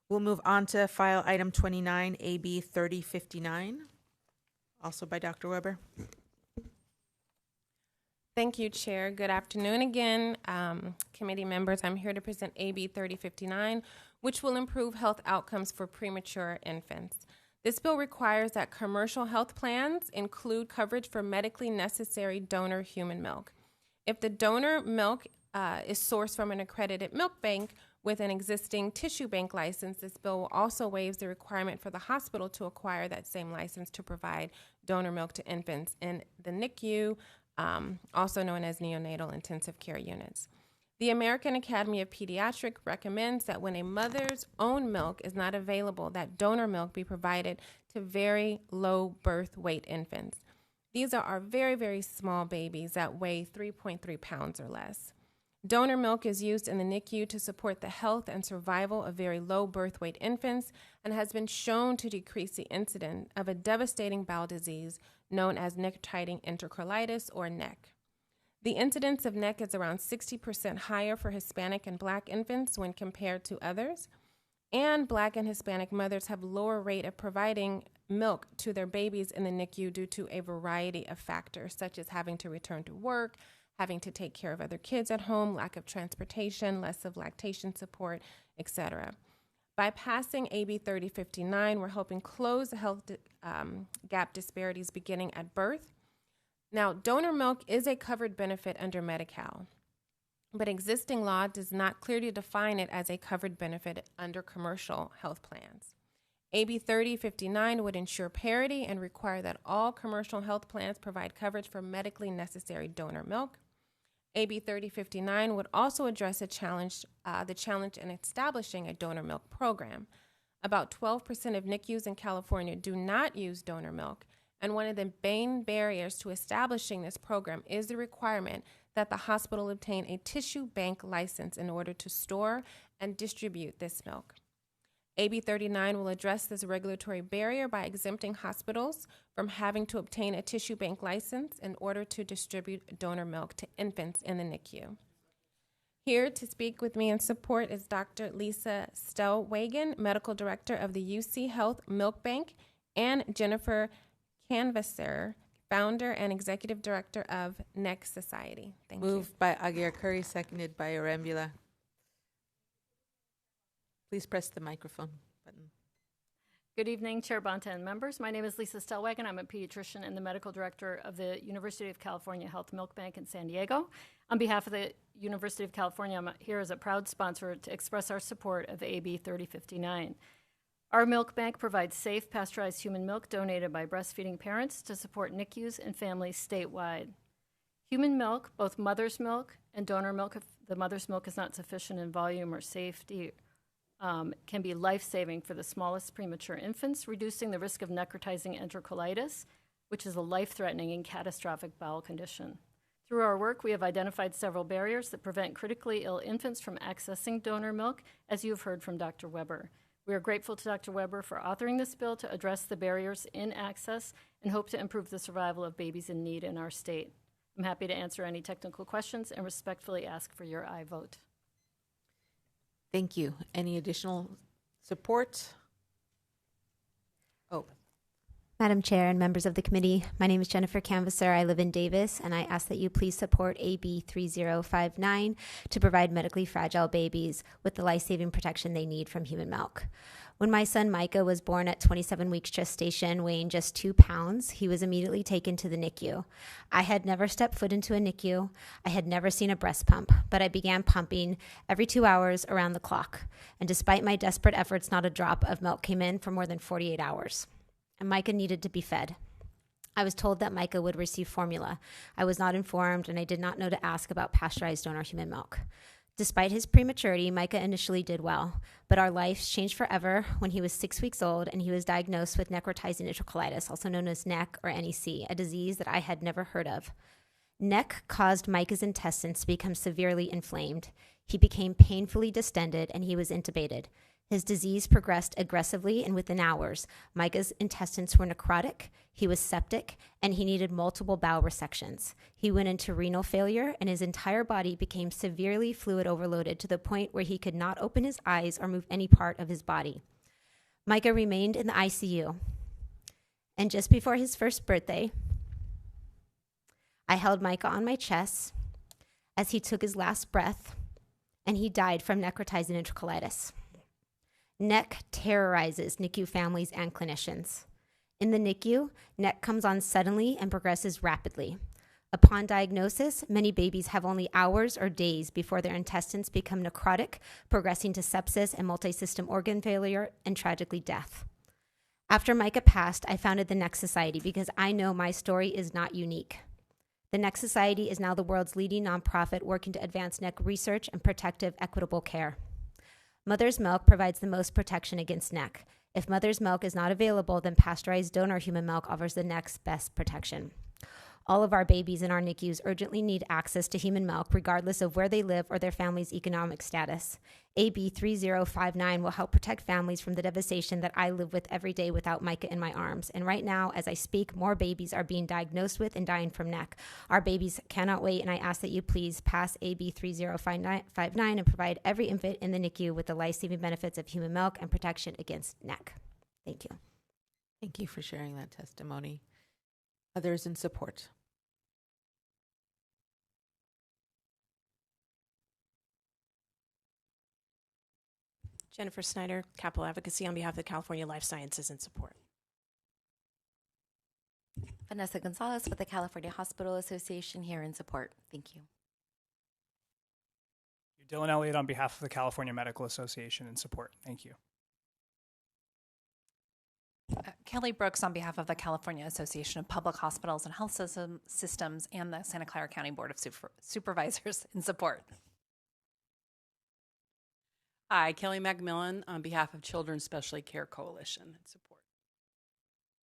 We'll move on to file item 29, AB 3059, also by Dr. Weber. Thank you, Chair. Good afternoon again, committee members. I'm here to present AB 3059, which will improve health outcomes for premature infants. This bill requires that commercial health plans include coverage for medically necessary donor human milk. If the donor milk is sourced from an accredited milk bank with an existing tissue bank license, this bill will also waive the requirement for the hospital to acquire that same license to provide donor milk to infants in the NICU, also known as neonatal intensive care units. The American Academy of Pediatrics recommends that when a mother's own milk is not available, that donor milk be provided to very low birth weight infants. These are our very, very small babies that weigh 3.3 pounds or less. Donor milk is used in the NICU to support the health and survival of very low birth weight infants and has been shown to decrease the incidence of a devastating bowel disease known as necrotizing enterocolitis, or NEC. The incidence of NEC is around 60% higher for Hispanic and Black infants when compared to others, and Black and Hispanic mothers have lower rate of providing milk to their babies in the NICU due to a variety of factors, such as having to return to work, having to take care of other kids at home, lack of transportation, less of lactation support, etc. By passing AB 3059, we're helping close the health gap disparities beginning at birth. Now, donor milk is a covered benefit under Medi-Cal, but existing law does not clearly define it as a covered benefit under commercial health plans. AB 3059 would ensure parity and require that all commercial health plans provide coverage for medically necessary donor milk. AB 3059 would also address the challenge in establishing a donor milk program. About 12% of NICUs in California do not use donor milk, and one of the main barriers to establishing this program is the requirement that the hospital obtain a tissue bank license in order to store and distribute this milk. AB 39 will address this regulatory barrier by exempting hospitals from having to obtain a tissue bank license in order to distribute donor milk to infants in the NICU. Here to speak with me in support is Dr. Lisa Stellwagen, Medical Director of the UC Health Milk Bank, and Jennifer Canvasser, Founder and Executive Director of NEC Society. Thank you. Moved by Aguirre Curry, seconded by Arambula. Please press the microphone button. Good evening, Chair Bonta and members. My name is Lisa Stellwagen. I'm a pediatrician and the medical director of the University of California Health Milk Bank in San Diego. On behalf of the University of California, I'm here as a proud sponsor to express our support of AB 3059. Our milk bank provides safe, pasteurized human milk donated by breastfeeding parents to support NICUs and families statewide. Human milk, both mother's milk and donor milk, if the mother's milk is not sufficient in volume or safety, can be life-saving for the smallest premature infants, reducing the risk of necrotizing enterocolitis, which is a life-threatening and catastrophic bowel condition. Through our work, we have identified several barriers that prevent critically ill infants from accessing donor milk, as you have heard from Dr. Weber. We are grateful to Dr. Weber for authoring this bill to address the barriers in access and hope to improve the survival of babies in need in our state. I'm happy to answer any technical questions and respectfully ask for your aye vote. Thank you. Any additional support? Oh. Madam Chair and members of the committee, my name is Jennifer Canvasser. I live in Davis, and I ask that you please support AB 3059 to provide medically fragile babies with the life-saving protection they need from human milk. When my son Micah was born at 27 weeks gestation, weighing just 2 pounds, he was immediately taken to the NICU. I had never stepped foot into a NICU. I had never seen a breast pump, but I began pumping every 2 hours around the clock. And despite my desperate efforts, not a drop of milk came in for more than 48 hours. And Micah needed to be fed. I was told that Micah would receive formula. I was not informed, and I did not know to ask about pasteurized donor human milk. Despite his prematurity, Micah initially did well, but our lives changed forever when he was 6 weeks old and he was diagnosed with necrotizing enterocolitis, also known as NEC or NEC, a disease that I had never heard of. NEC caused Micah's intestines to become severely inflamed. He became painfully distended and he was intubated. His disease progressed aggressively, and within hours, Micah's intestines were necrotic, he was septic, and he needed multiple bowel resections. He went into renal failure, and his entire body became severely fluid overloaded to the point where he could not open his eyes or move any part of his body. Micah remained in the ICU, and just before his first birthday, I held Micah on my chest as he took his last breath, and he died from necrotizing enterocolitis. NEC terrorizes NICU families and clinicians. In the NICU, NEC comes on suddenly and progresses rapidly. Upon diagnosis, many babies have only hours or days before their intestines become necrotic, progressing to sepsis and multisystem organ failure and tragically death. After Micah passed, I founded the NEC Society because I know my story is not unique. The NEC Society is now the world's leading nonprofit working to advance NEC research and protective, equitable care. Mother's milk provides the most protection against NEC. If mother's milk is not available, then pasteurized donor human milk offers the next best protection. All of our babies in our NICUs urgently need access to human milk, regardless of where they live or their family's economic status. AB 3059 will help protect families from the devastation that I live with every day without Micah in my arms. And right now, as I speak, more babies are being diagnosed with and dying from NEC. Our babies cannot wait, and I ask that you please pass AB 3059 and provide every infant in the NICU with the life-saving benefits of human milk and protection against NEC. Thank you. Thank you for sharing that testimony. Others in support? Jennifer Snyder, Capital Advocacy on behalf of the California Life Sciences in support. Vanessa Gonzalez with the California Hospital Association here in support. Thank you. Dylan Elliott on behalf of the California Medical Association in support. Thank you. Kelly Brooks on behalf of the California Association of Public Hospitals and Health Systems and the Santa Clara County Board of Supervisors in support. Hi, Kelly McMillan on behalf of Children's Specialty Care Coalition in support.